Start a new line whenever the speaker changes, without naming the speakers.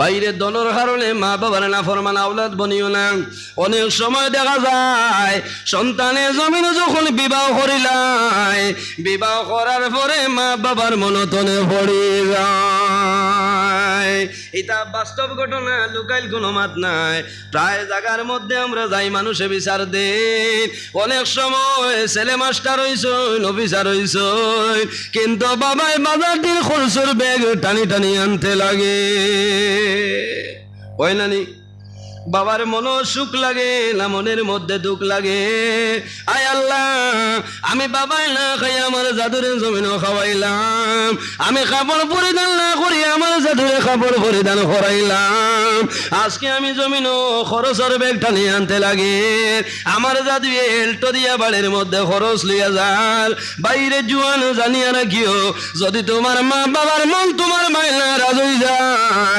বাইরে দলের কারণে মা বাবার নাফরমান আওলাদ বনিও না। অনেক সময় দেখা যায় সন্তানের জমিনে যখন বিবাহ করিলাই, বিবাহ করার পরে মা বাবার মনতনে পড়ে যায়। এটা বাস্তব ঘটনা, লুকাইল কোনো মাত নাই। প্রায় জায়গার মধ্যে আমরা যাই, মানুষে বিচার দেই। অনেক সময় ছেলে মাস্টার হইছইন, অফিসার হইছইন, কিন্তু বাবাই বাজারটির খরচের ব্যাগ টানি টানি আনতে লাগে। হয় না নি? বাবার মনও সুখ লাগে না, মনের মধ্যে দুঃখ লাগে। আয় আল্লাহ, আমি বাবাই না খাই আমার জাদুরে জমিনও খাওয়াইলাম, আমি কাপড় পরিধান না করি আমার জাদুরে কাপড় পরিধান করাইলাম। আজকে আমি জমিনও খরচের ব্যাগ টানি আনতে লাগে। আমার জাদু এল্টো দিয়া বাড়ির মধ্যে খরচ লইয়া যার। বাইরে জুয়ান জানিয়া রাখিও, যদি তোমার মা বাবার মন তোমার মাইনা রাজ হই যায়।